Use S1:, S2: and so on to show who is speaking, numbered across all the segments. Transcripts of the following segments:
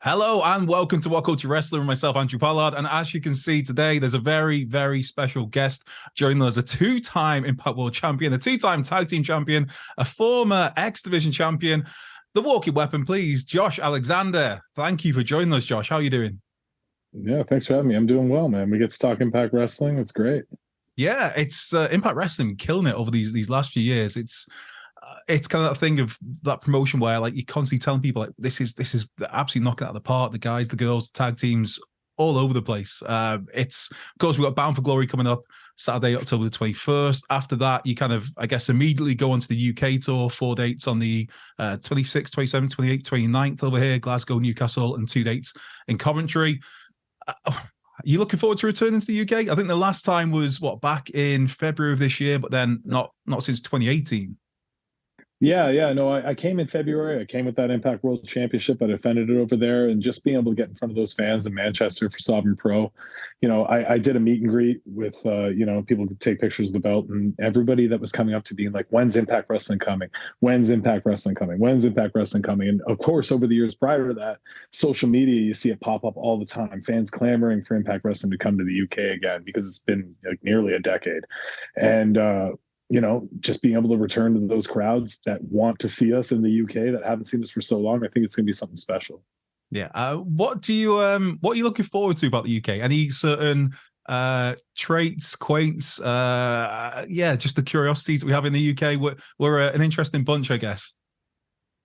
S1: Hello and welcome to WhatCulture Wrestling with myself, Andrew Pollard. And as you can see today, there's a very, very special guest joining us, a two-time Impact World Champion, a two-time Tag Team Champion, a former X Division Champion, the walking weapon, please, Josh Alexander. Thank you for joining us, Josh. How are you doing?
S2: Yeah, thanks for having me. I'm doing well, man. We get to talk Impact Wrestling. It's great.
S1: Yeah, it's Impact Wrestling killing it over these last few years. It's kind of that thing of that promotion where like you're constantly telling people like this is absolutely knocking out of the park. The guys, the girls, the tag teams, all over the place. It's of course we've got Bound for Glory coming up Saturday, October the 21st. After that, you kind of I guess immediately go on to the UK tour. 4 dates on the 26th, 27th, 28th, 29th over here, Glasgow, Newcastle, and 2 dates in Coventry. Are you looking forward to returning to the UK? I think the last time was back in February of this year, but then not since 2018.
S2: Yeah. No, I came in February. I came with that Impact World Championship. I defended it over there, and just being able to get in front of those fans in Manchester for Sabin Pro. I did a meet and greet with people could take pictures of the belt, and everybody that was coming up to being like, "When's Impact Wrestling coming? When's Impact Wrestling coming? When's Impact Wrestling coming?" And of course, over the years prior to that, social media, you see it pop up all the time. Fans clamoring for Impact Wrestling to come to the UK again because it's been like nearly a decade, and just being able to return to those crowds that want to see us in the UK that haven't seen us for so long, I think it's going to be something special.
S1: Yeah. What are you looking forward to about the UK? Any certain traits, quaints, just the curiosities that we have in the UK? We're an interesting bunch, I guess.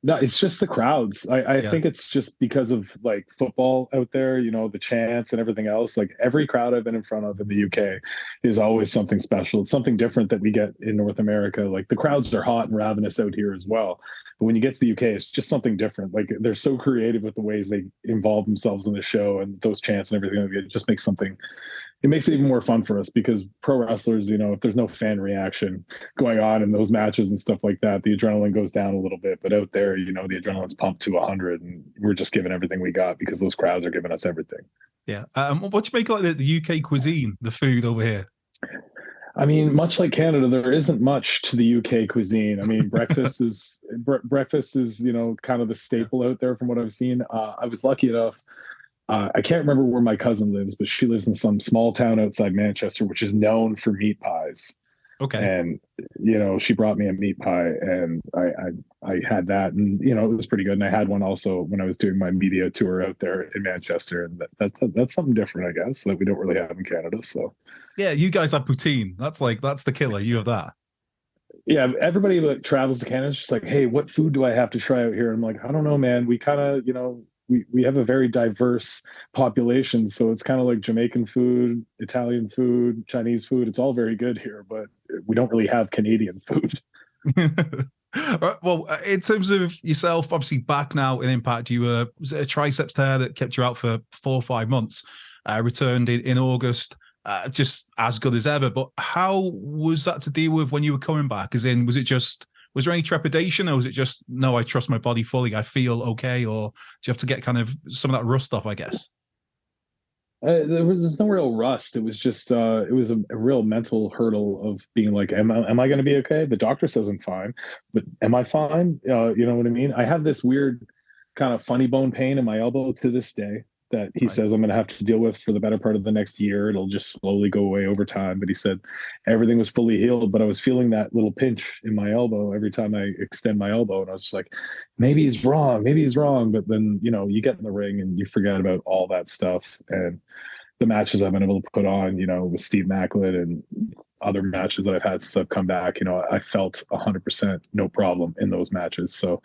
S2: No, it's just the crowds. I
S1: Yeah.
S2: think it's just because of like football out there, the chants and everything else. Like every crowd I've been in front of in the UK is always something special. It's something different that we get in North America. Like the crowds are hot and ravenous out here as well. But when you get to the UK, it's just something different. Like they're so creative with the ways they involve themselves in the show and those chants and everything. It just makes it makes it even more fun for us because pro wrestlers, if there's no fan reaction going on in those matches and stuff like that, the adrenaline goes down a little bit. But out there, the adrenaline's pumped to 100, and we're just giving everything we got because those crowds are giving us everything.
S1: Yeah. What do you make of like the UK cuisine, the food over here?
S2: I mean, much like Canada, there isn't much to the UK cuisine. I mean, breakfast is kind of the
S1: Yeah.
S2: staple out there from what I've seen. I was lucky enough. I can't remember where my cousin lives, but she lives in some small town outside Manchester, which is known for meat pies.
S1: Okay.
S2: And she brought me a meat pie, and I had that, and it was pretty good. And I had one also when I was doing my media tour out there in Manchester, and that's something different, I guess, that we don't really have in Canada. So
S1: Yeah, you guys have poutine. That's the killer. You have that.
S2: yeah, everybody that travels to Canada is just like, hey, what food do I have to try out here? I'm like, I don't know, man. We kind of, we have a very diverse population. So it's kind of like Jamaican food, Italian food, Chinese food. It's all very good here, but we don't really have Canadian food.
S1: Well, in terms of yourself, obviously back now in Impact, was it a triceps tear that kept you out for 4 or 5 months? Returned in August, just as good as ever. But how was that to deal with when you were coming back? As in, was there any trepidation, or was it just no? I trust my body fully. I feel okay, or do you have to get kind of some of that rust off? I guess.
S2: There's no real rust. It was just it was a real mental hurdle of being like, am I going to be okay? The doctor says I'm fine, but am I fine? You know what I mean? I have this weird kind of funny bone pain in my elbow to this day that he
S1: Right.
S2: says I'm going to have to deal with for the better part of the next year. It'll just slowly go away over time. But he said everything was fully healed, but I was feeling that little pinch in my elbow every time I extend my elbow, and I was just like, maybe he's wrong, maybe he's wrong. But then you get in the ring and you forget about all that stuff, and the matches I've been able to put on, with Steve Macklin and other matches that I've had since I've come back, I felt 100% no problem in those matches. So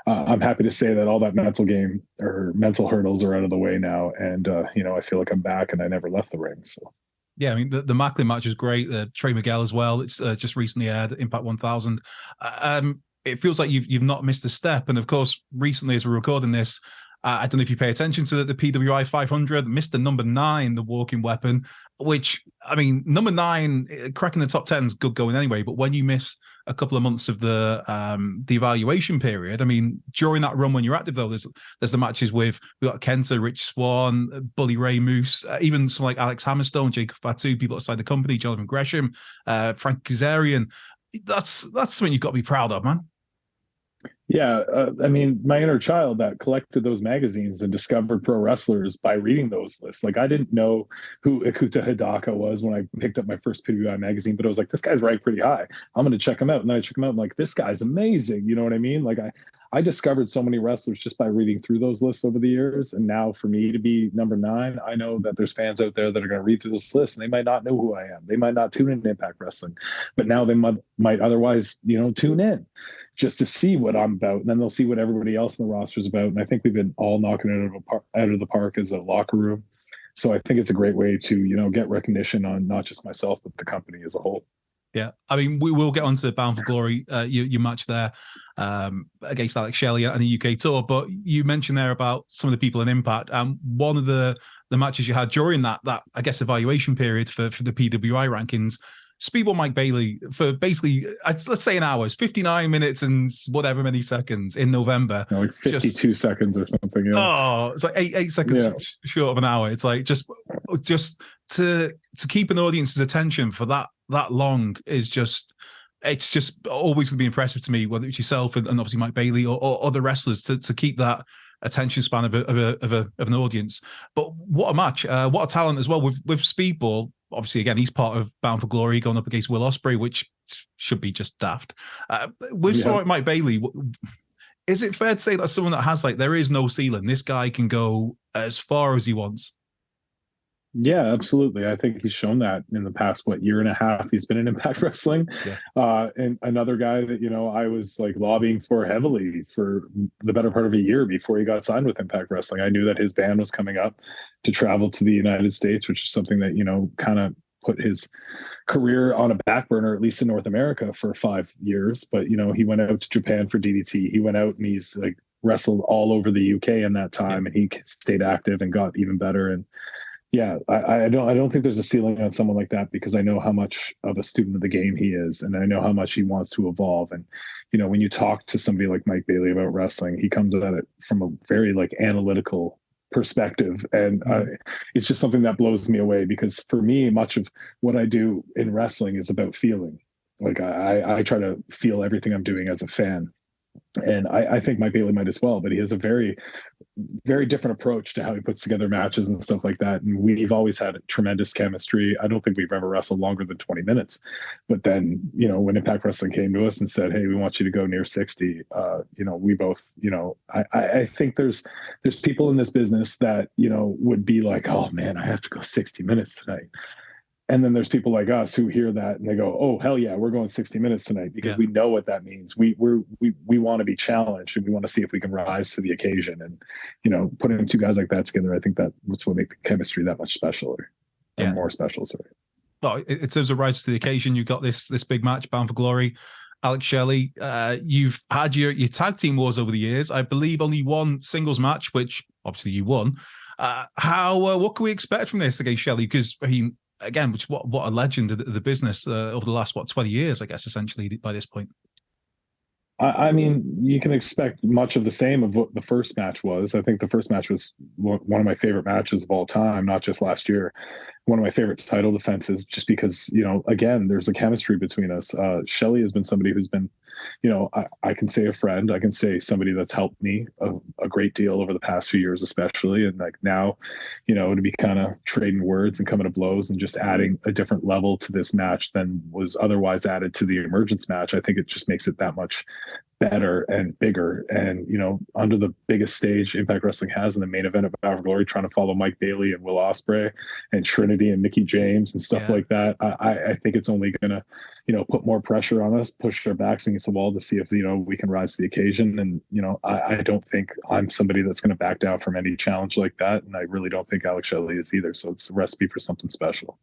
S2: I'm happy to say that all that mental game or mental hurdles are out of the way now. And, I feel like I'm back and I never left the ring. So.
S1: Yeah, I mean the Macklin match was great. Trey Miguel as well. It's just recently aired Impact 1000. It feels like you've not missed a step. And of course, recently as we're recording this, I don't know if you pay attention to the PWI 500, Mr. Number 9, the walking weapon, which, I mean, number 9, cracking the top 10 is good going anyway. But when you miss a couple of months of the evaluation period, I mean, during that run when you're active, though, there's the matches with, we got Kenta, Rich Swann, Bully Ray Moose, even someone like Alex Hammerstone, Jacob Fatu, people outside the company, Jonathan Gresham, Frank Kazarian. That's something you've got to be proud of, man.
S2: Yeah, I mean, my inner child that collected those magazines and discovered pro wrestlers by reading those lists. Like, I didn't know who Ikuta Hidaka was when I picked up my first PWI magazine, but I was like, this guy's ranked pretty high. I'm going to check him out. And then I check him out. I'm like, this guy's amazing. You know what I mean? Like, I discovered so many wrestlers just by reading through those lists over the years. And now for me to be number 9, I know that there's fans out there that are going to read through this list and they might not know who I am. They might not tune in to Impact Wrestling, but now they might otherwise, tune in just to see what I'm about. And then they'll see what everybody else in the roster is about. And I think we've been all knocking it out of the park as a locker room. So I think it's a great way to, get recognition on not just myself, but the company as a whole.
S1: Yeah, I mean, we will get on to Bound for Glory, your match there against Alex Shelley and the UK tour. But you mentioned there about some of the people in Impact. One of the matches you had during that I guess evaluation period for the PWI rankings, Speedball Mike Bailey for basically let's say an hour, 59 minutes and whatever many seconds in November,
S2: like 52 seconds or something. Yeah.
S1: Oh, it's like eight seconds short of an hour. It's like just to keep an audience's attention for that long is just, it's just always going to be impressive to me, whether it's yourself and obviously Mike Bailey or other wrestlers to keep that attention span of an audience. But what a match, what a talent as well with Speedball. Obviously, again, he's part of Bound for Glory going up against Will Ospreay, which should be just daft. With someone like Mike Bailey, is it fair to say that someone that has there is no ceiling? This guy can go as far as he wants.
S2: Yeah, absolutely. I think he's shown that in the past, year and a half he's been in Impact Wrestling.
S1: Yeah.
S2: And another guy that, I was lobbying for heavily for the better part of a year before he got signed with Impact Wrestling. I knew that his band was coming up to travel to the United States, which is something that, kind of put his career on a back burner, at least in North America, for 5 years. But, he went out to Japan for DDT. He went out and he's wrestled all over the UK in that time, and he stayed active and got even better. And yeah, I don't think there's a ceiling on someone like that, because I know how much of a student of the game he is, and I know how much he wants to evolve. And when you talk to somebody like Mike Bailey about wrestling, he comes at it from a very analytical perspective, and it's just something that blows me away, because for me, much of what I do in wrestling is about feeling. I try to feel everything I'm doing as a fan. And I think Mike Bailey might as well, but he has a very, very different approach to how he puts together matches and stuff like that. And we've always had tremendous chemistry. I don't think we've ever wrestled longer than 20 minutes. But then, when Impact Wrestling came to us and said, hey, we want you to go near 60, we both, I think there's people in this business that, would be like, oh man, I have to go 60 minutes tonight. And then there's people like us who hear that and they go, oh, hell yeah, we're going 60 minutes tonight, because we know what that means. We want to be challenged, and we want to see if we can rise to the occasion. And, putting two guys like that together, I think that's what makes the chemistry that much special, or more special. Sorry.
S1: Well, in terms of rise to the occasion, you've got this big match, Bound for Glory. Alex Shelley, you've had your tag team wars over the years. I believe only one singles match, which obviously you won. What can we expect from this against Shelley? Because again, what a legend of the business over the last 20 years, I guess, essentially by this point.
S2: I mean, you can expect much of the same of what the first match was. I think the first match was one of my favorite matches of all time, not just last year. One of my favorite title defenses, just because, again, there's a chemistry between us. Shelley has been somebody who's been, I can say a friend, I can say somebody that's helped me a great deal over the past few years, especially. And now, to be kind of trading words and coming to blows and just adding a different level to this match than was otherwise added to the emergence match, I think it just makes it that much better and bigger. And under the biggest stage Impact Wrestling has, in the main event of Bound for Glory, trying to follow Mike Bailey and Will Ospreay and Trinity and Mickey James and stuff like that, I think it's only gonna put more pressure on us, push our backs against the wall to see if we can rise to the occasion. And I don't think I'm somebody that's going to back down from any challenge like that, and I really don't think Alex Shelley is either. So it's a recipe for something special.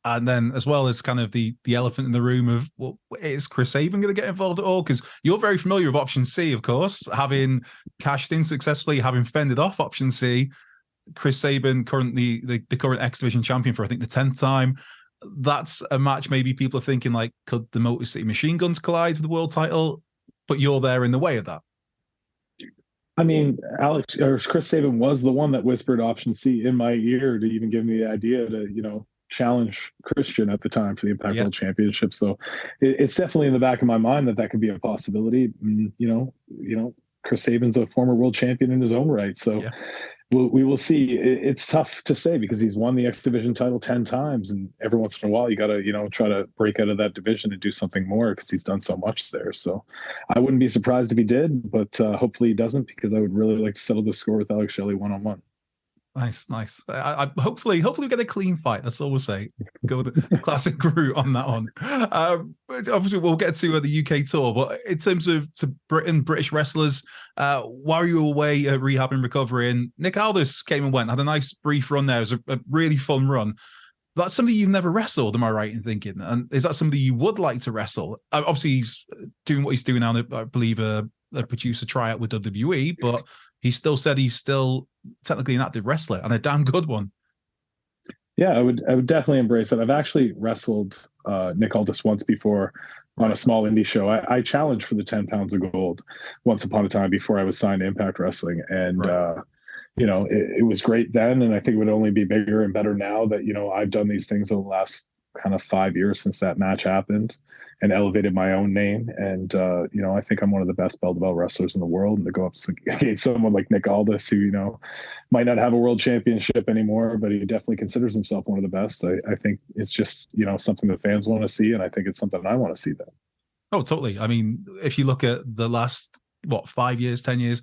S1: And then, as well as kind of the elephant in the room of, well, is Chris Sabin going to get involved at all? Because you're very familiar with Option C, of course, having cashed in successfully, having fended off Option C. Chris Sabin, currently the current X Division champion for, I think, the 10th time. That's a match maybe people are thinking, could the Motor City Machine Guns collide for the world title? But you're there in the way of that.
S2: I mean, Chris Sabin was the one that whispered Option C in my ear to even give me the idea to, challenge Christian at the time for the Impact
S1: Yeah.
S2: World Championship. So it's definitely in the back of my mind that could be a possibility. Chris Sabin's a former world champion in his own right. So
S1: Yeah.
S2: we will see. It's tough to say because he's won the X Division title 10 times. And every once in a while, you got to, try to break out of that division and do something more because he's done so much there. So I wouldn't be surprised if he did, but hopefully he doesn't, because I would really like to settle the score with Alex Shelley one-on-one.
S1: Nice. I hopefully we get a clean fight. That's all we'll say. Go the classic route on that one. Obviously, we'll get to the UK tour, but in terms of to British wrestlers, while you were away rehab and recovering, Nick Aldis came and went. Had a nice brief run there. It was a really fun run. That's somebody you've never wrestled, am I right in thinking? And is that somebody you would like to wrestle? Obviously, he's doing what he's doing now. I believe a producer tryout with WWE, but he still said he's still technically an active wrestler and a damn good one.
S2: Yeah, I would definitely embrace it. I've actually wrestled Nick Aldis once before on a small indie show. I challenged for the 10 pounds of gold once upon a time before I was signed to Impact Wrestling. And, it was great then. And I think it would only be bigger and better now that, I've done these things over the last kind of 5 years since that match happened and elevated my own name. And, I think I'm one of the best bell-to-bell wrestlers in the world. And to go up against someone like Nick Aldis, who, might not have a world championship anymore, but he definitely considers himself one of the best. I think it's just, something that fans want to see. And I think it's something I want to see then.
S1: Oh, totally. I mean, if you look at the last, 5 years, 10 years,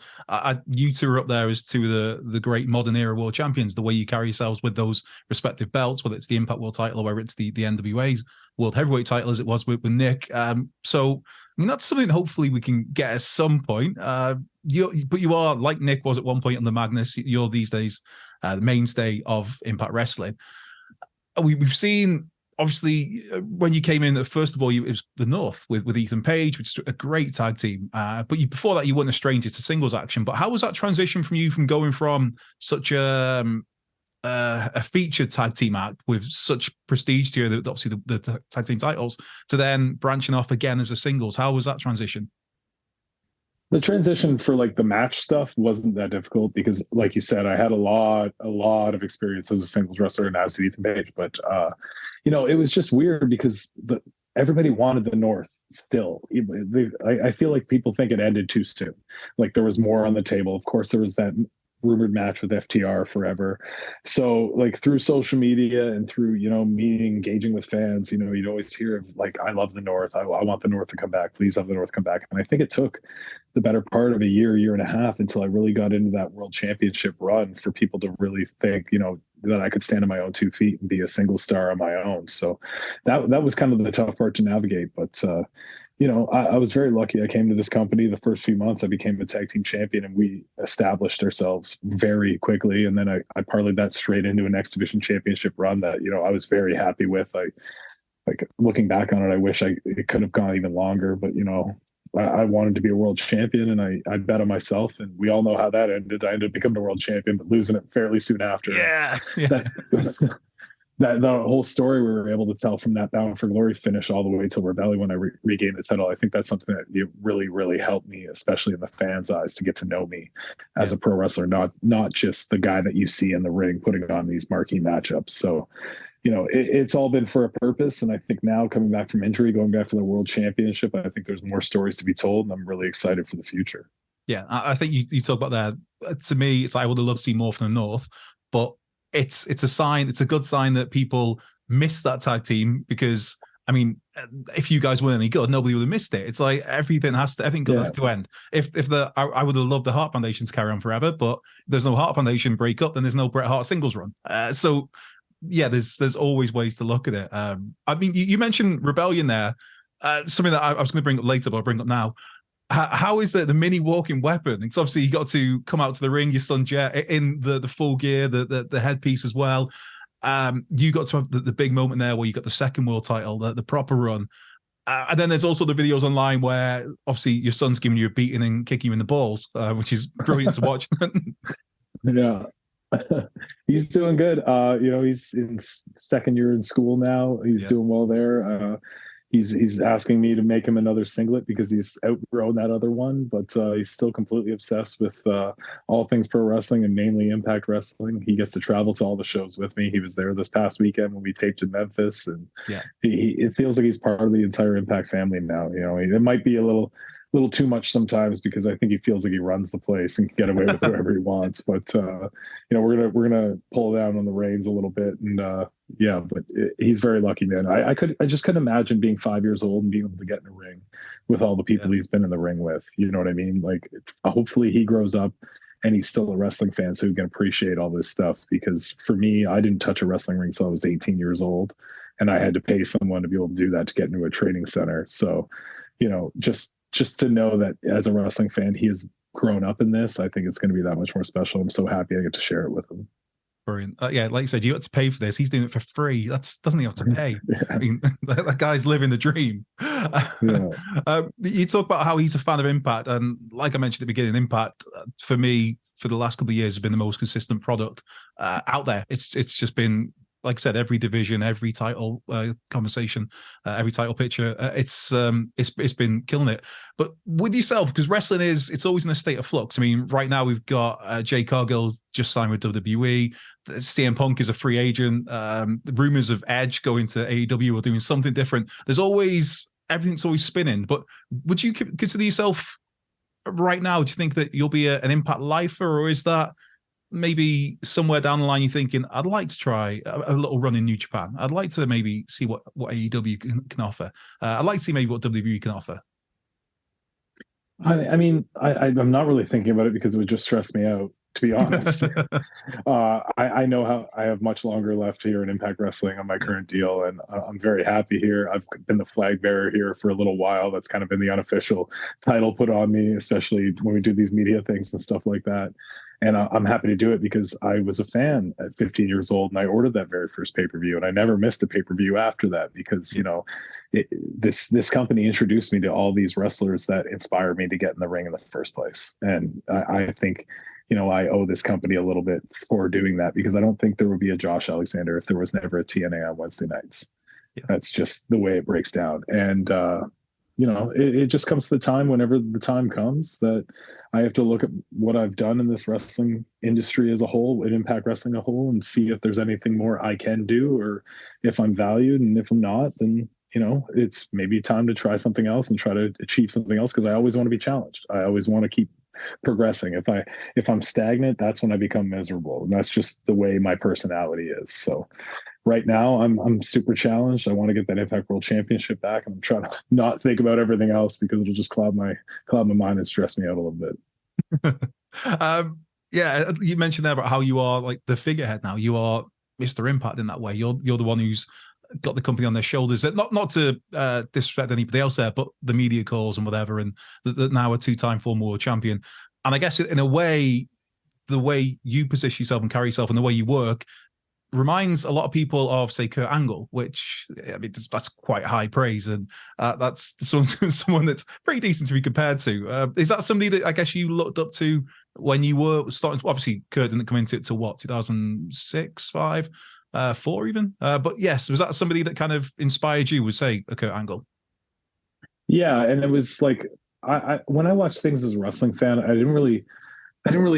S1: you two are up there as two of the great modern era world champions. The way you carry yourselves with those respective belts, whether it's the Impact World title or whether it's the NWA's World Heavyweight title, as it was with Nick. So, I mean, that's something hopefully we can get at some point. But you are, like Nick was at one point on the Magnus, you're these days the mainstay of Impact Wrestling. We've seen, obviously, when you came in, first of all, it was the North with Ethan Page, which is a great tag team. But before that, you weren't a stranger to singles action. But how was that transition from you from going from such a featured tag team act with such prestige to you, obviously the tag team titles, to then branching off again as a singles? How was that transition?
S2: The transition for like the match stuff wasn't that difficult because, like you said, I had a lot of experience as a singles wrestler and as Ethan Page. But it was just weird because everybody wanted the North still. I feel like people think it ended too soon. Like there was more on the table. Of course, there was that rumored match with FTR forever. So like through social media and through, me engaging with fans, you'd always hear of like, I love the North. I want the North to come back. Please have the North come back. And I think it took the better part of a year and a half until I really got into that world championship run for people to really think, that I could stand on my own 2 feet and be a single star on my own. So that was kind of the tough part to navigate. But, I was very lucky. I came to this company the first few months. I became a tag team champion and we established ourselves very quickly. And then I parlayed that straight into an X Division championship run that, I was very happy with. Like looking back on it, I wish it could have gone even longer, but, I wanted to be a world champion and I bet on myself, and we all know how that ended. I ended up becoming a world champion, but losing it fairly soon after.
S1: Yeah.
S2: That the whole story we were able to tell from that Bound for Glory finish all the way till Rebellion when I regained the title. I think that's something that really, really helped me, especially in the fans' eyes, to get to know me as a pro wrestler, not just the guy that you see in the ring putting on these marquee matchups. So, it's all been for a purpose. And I think now coming back from injury, going back for the world championship, I think there's more stories to be told, and I'm really excited for the future.
S1: Yeah, I think you talk about that. To me, it's like I would have loved to see more from the North, but it's a sign. It's a good sign that people miss that tag team because, I mean, if you guys weren't any good, nobody would have missed it. It's like everything good has to end. I would have loved the Hart Foundation to carry on forever, but if there's no Hart Foundation breakup, then there's no Bret Hart singles run. So yeah, there's always ways to look at it. I mean, you mentioned Rebellion there, something that I was going to bring up later, but I'll bring up now. How is the mini walking weapon? Because obviously you got to come out to the ring, your son Jet in the full gear, the headpiece as well. You got to have the big moment there where you got the second world title, the proper run. And then there's also the videos online where obviously your son's giving you a beating and kicking you in the balls, which is brilliant to watch.
S2: Yeah. He's doing good. He's in second year in school now. He's doing well there. He's asking me to make him another singlet because he's outgrown that other one, but he's still completely obsessed with all things pro wrestling and mainly Impact Wrestling. He gets to travel to all the shows with me. He was there this past weekend when we taped in Memphis, and
S1: Yeah.
S2: it feels like he's part of the entire Impact family now. You know, it might be a little too much sometimes because I think he feels like he runs the place and can get away with whatever he wants. But you know, we're gonna pull down on the reins a little bit, and yeah. But he's very lucky, man. I just couldn't imagine being 5 years old and being able to get in a ring with all the people
S1: Yeah.
S2: he's been in the ring with. You know what I mean? Like, hopefully he grows up and he's still a wrestling fan, so he can appreciate all this stuff. Because for me, I didn't touch a wrestling ring until I was 18 years old, and I had to pay someone to be able to do that to get into a training center. So, you know, just to know that as a wrestling fan, he has grown up in this, I think it's going to be that much more special. I'm so happy I get to share it with him.
S1: Brilliant. Yeah, like you said, you got to pay for this. He's doing it for free. Doesn't he have to pay?
S2: Yeah.
S1: I mean, that guy's living the dream.
S2: Yeah.
S1: You talk about how he's a fan of Impact, and like I mentioned at the beginning, Impact for me for the last couple of years has been the most consistent product out there. It's just been, like I said, every division, every title conversation, every title picture. It's been killing it. But with yourself, because wrestling it's always in a state of flux. I mean, right now we've got Jay Cargill just signed with WWE. CM Punk is a free agent. The rumors of Edge going to AEW or doing something different. Everything's always spinning. But would you consider yourself right now? Do you think that you'll be an Impact lifer, or is that maybe somewhere down the line you're thinking, I'd like to try a little run in New Japan. I'd like to maybe see what AEW can offer. I'd like to see maybe what WWE can offer.
S2: I mean, I'm not really thinking about it because it would just stress me out, to be honest. I know how I have much longer left here in Impact Wrestling on my current deal, and I'm very happy here. I've been the flag bearer here for a little while. That's kind of been the unofficial title put on me, especially when we do these media things and stuff like that. And I'm happy to do it because I was a fan at 15 years old, and I ordered that very first pay-per-view, and I never missed a pay-per-view after that because, you know, this company introduced me to all these wrestlers that inspired me to get in the ring in the first place. And I think, you know, I owe this company a little bit for doing that, because I don't think there would be a Josh Alexander if there was never a TNA on Wednesday nights. Yeah. That's just the way it breaks down. And, you know, it just comes to the time, whenever the time comes, that I have to look at what I've done in this wrestling industry as a whole, in Impact Wrestling as a whole, and see if there's anything more I can do, or if I'm valued. And if I'm not, then, you know, it's maybe time to try something else and try to achieve something else, because I always want to be challenged. I always want to keep progressing. If I'm stagnant, that's when I become miserable. And that's just the way my personality is. So right now I'm super challenged. I want to get that Impact World Championship back, and I'm trying to not think about everything else because it'll just cloud my mind and stress me out a little bit.
S1: Yeah, you mentioned there about how you are like the figurehead now. You are Mr. Impact in that way. You're the one who's got the company on their shoulders. Not to disrespect anybody else there, but the media calls and whatever, and that now a two-time former world champion. And I guess in a way, the way you position yourself and carry yourself and the way you work reminds a lot of people of, say, Kurt Angle, which, I mean, that's quite high praise, and that's someone that's pretty decent to be compared to. Is that somebody that I guess you looked up to when you were starting? Obviously, Kurt didn't come into it till what, 2006, 5, 4 even. But yes, was that somebody that kind of inspired you? Would say a Kurt Angle?
S2: Yeah, and it was like I when I watched things as a wrestling fan, I didn't really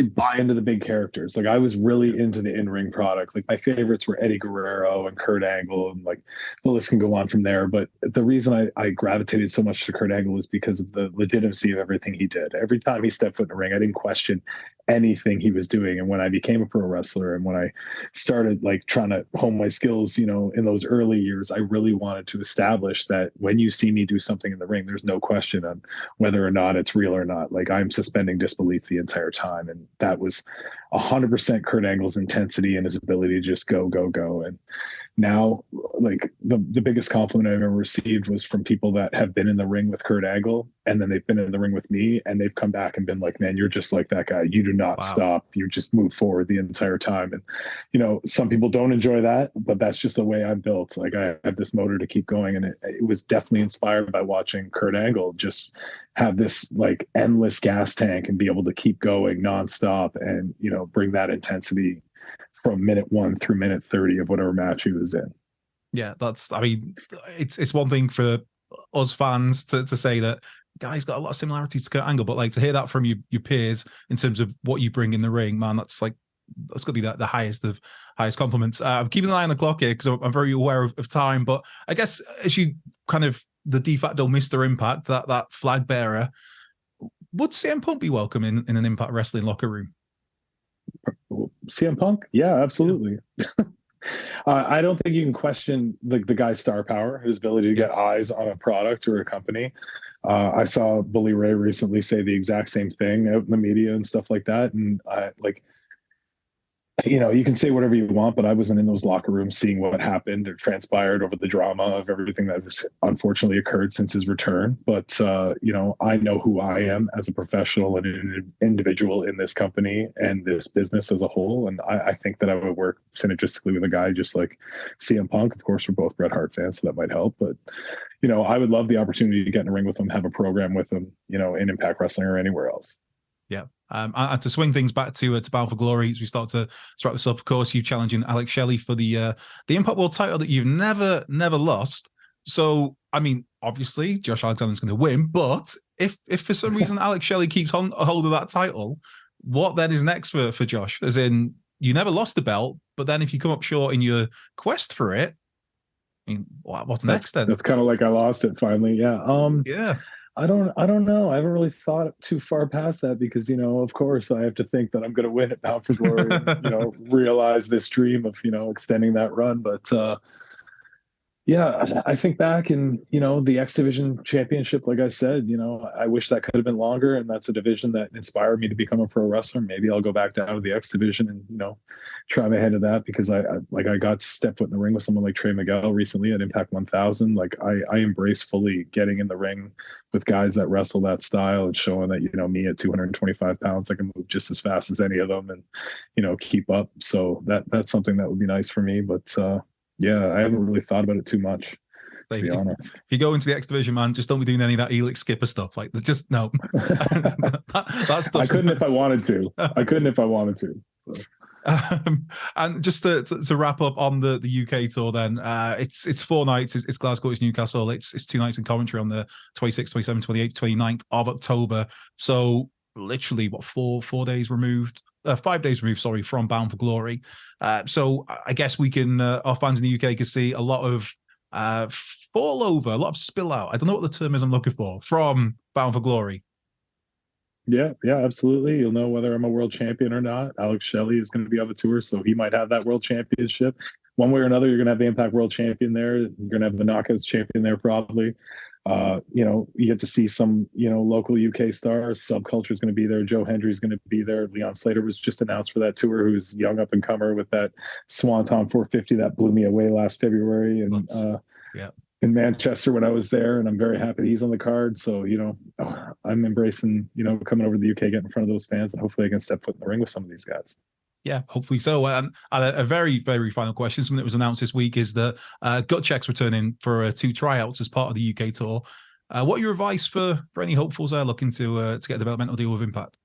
S2: buy into the big characters. Like, I was really into the in-ring product. Like, my favorites were Eddie Guerrero and Kurt Angle, and like the list can go on from there. But the reason I gravitated so much to Kurt Angle was because of the legitimacy of everything he did. Every time he stepped foot in the ring, I didn't question anything he was doing. And when I became a pro wrestler, and when I started like trying to hone my skills, you know, in those early years, I really wanted to establish that when you see me do something in the ring, there's no question on whether or not it's real or not. Like, I'm suspending disbelief the entire time. And that was 100% Kurt Angle's intensity and his ability to just go. And now, like, the biggest compliment I've ever received was from people that have been in the ring with Kurt Angle, and then they've been in the ring with me, and they've come back and been like, man, you're just like that guy. You do not stop. You just move forward the entire time. And, you know, some people don't enjoy that, but that's just the way I'm built. Like, I have this motor to keep going. And it was definitely inspired by watching Kurt Angle just have this like endless gas tank and be able to keep going nonstop, and, you know, bring that intensity from minute 1 through minute 30 of whatever match he was in.
S1: Yeah, I mean, it's one thing for us fans to say that guy's got a lot of similarities to Kurt Angle, but like to hear that from your peers in terms of what you bring in the ring, man, that's got to be the highest compliments. I'm keeping an eye on the clock here because I'm very aware of time, but I guess as you kind of the de facto Mr. Impact, that flag bearer, would CM Punk be welcome in an Impact Wrestling locker room?
S2: CM Punk? Yeah, absolutely. Yeah. I don't think you can question the guy's star power, his ability to get eyes on a product or a company. I saw Bully Ray recently say the exact same thing out in the media and stuff like that. And you can say whatever you want, but I wasn't in those locker rooms seeing what happened or transpired over the drama of everything that has unfortunately occurred since his return. But, I know who I am as a professional and an individual in this company and this business as a whole. And I think that I would work synergistically with a guy just like CM Punk. Of course, we're both Bret Hart fans, so that might help. But, I would love the opportunity to get in a ring with him, have a program with him, in Impact Wrestling or anywhere else.
S1: Yeah. And to swing things back to Bound for Glory, as we start to wrap this up, of course, you challenging Alex Shelley for the Impact World title that you've never lost. So, I mean, obviously, Josh Alexander's going to win, but if for some reason Alex Shelley keeps on a hold of that title, what then is next for Josh? As in, you never lost the belt, but then if you come up short in your quest for it, I mean, what's next then?
S2: That's kind of like I lost it finally. Yeah.
S1: Yeah.
S2: I don't know. I haven't really thought too far past that because, of course I have to think that I'm going to win at Bound for Glory and, realize this dream of, extending that run. But, I think back and, the X Division championship, like I said, I wish that could have been longer. And that's a division that inspired me to become a pro wrestler. Maybe I'll go back down to the X Division and, try my head at that because I got to step foot in the ring with someone like Trey Miguel recently at Impact 1000. Like I embrace fully getting in the ring with guys that wrestle that style and showing that, me at 225 pounds, I can move just as fast as any of them and, keep up. So that's something that would be nice for me. But, I haven't really thought about it too much, to be honest.
S1: If you go into the X Division, man, just don't be doing any of that Elix skipper stuff. Like, just no. that stuff.
S2: I couldn't if I wanted to. So.
S1: And just to wrap up on the UK tour, then it's 4 nights. It's Glasgow, it's Newcastle. It's 2 nights in Coventry on the 26th, 27th, 28th, 29th of October. So literally, what 4 days removed? 5 days removed, sorry, from Bound for Glory. So I guess we can, our fans in the UK can see a lot of fall over, a lot of spill out. I don't know what the term is I'm looking for from Bound for Glory.
S2: Yeah, absolutely. You'll know whether I'm a world champion or not. Alex Shelley is going to be on the tour, so he might have that world championship. One way or another, you're going to have the Impact World Champion there. You're going to have the Knockouts champion there probably. You get to see some, local UK stars. Subculture is going to be there. Joe Hendry is going to be there. Leon Slater was just announced for that tour, who's young up and comer with that Swanton 450 that blew me away last February. And in Manchester when I was there, and I'm very happy he's on the card. So, I'm embracing, coming over to the UK, getting in front of those fans, and hopefully I can step foot in the ring with some of these guys.
S1: Yeah, hopefully so. And a very, very final question, something that was announced this week is that GutCheck's returning for 2 tryouts as part of the UK tour. What are your advice for any hopefuls there looking to get a developmental deal with Impact?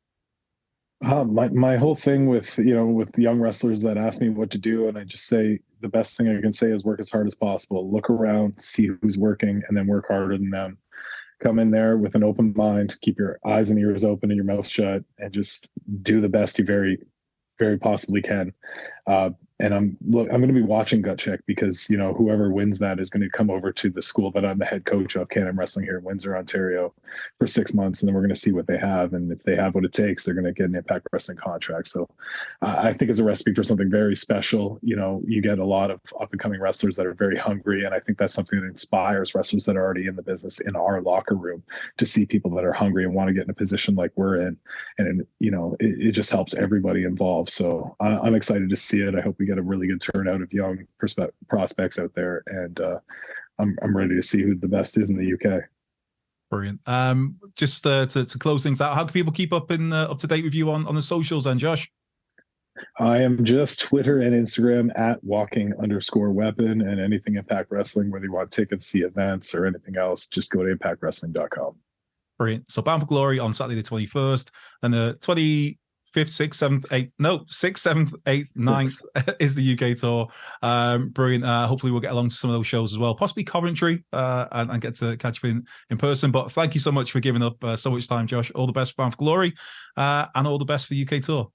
S2: My whole thing with young wrestlers that ask me what to do, and I just say the best thing I can say is work as hard as possible. Look around, see who's working, and then work harder than them. Come in there with an open mind, keep your eyes and ears open and your mouth shut, and just do the best you very, very possibly can. And I'm going to be watching GutCheck because, whoever wins that is going to come over to the school that I'm the head coach of, Can-Am Wrestling here in Windsor, Ontario, for 6 months. And then we're going to see what they have. And if they have what it takes, they're going to get an Impact Wrestling contract. So I think it's a recipe for something very special. You get a lot of up and coming wrestlers that are very hungry. And I think that's something that inspires wrestlers that are already in the business in our locker room to see people that are hungry and want to get in a position like we're in. And, it just helps everybody involved. So I'm excited to see it. I hope we get a really good turnout of young prospects out there, and I'm ready to see who the best is in the UK.
S1: Brilliant. Just to close things out, how can people keep up to date with you on the socials? And Josh,
S2: I am just Twitter and Instagram at walking_weapon, and anything Impact Wrestling, whether you want tickets, see events, or anything else, just go to impactwrestling.com.
S1: Brilliant. So Bound for Glory on Saturday the 21st, and the 5th, 6th, 7th, 8th. No, 6th, 7th, 8th, 9th is the UK tour. Brilliant. Hopefully we'll get along to some of those shows as well, possibly Coventry, and get to catch up in person. But thank you so much for giving up so much time, Josh. All the best for Bound for Glory, and all the best for the UK tour.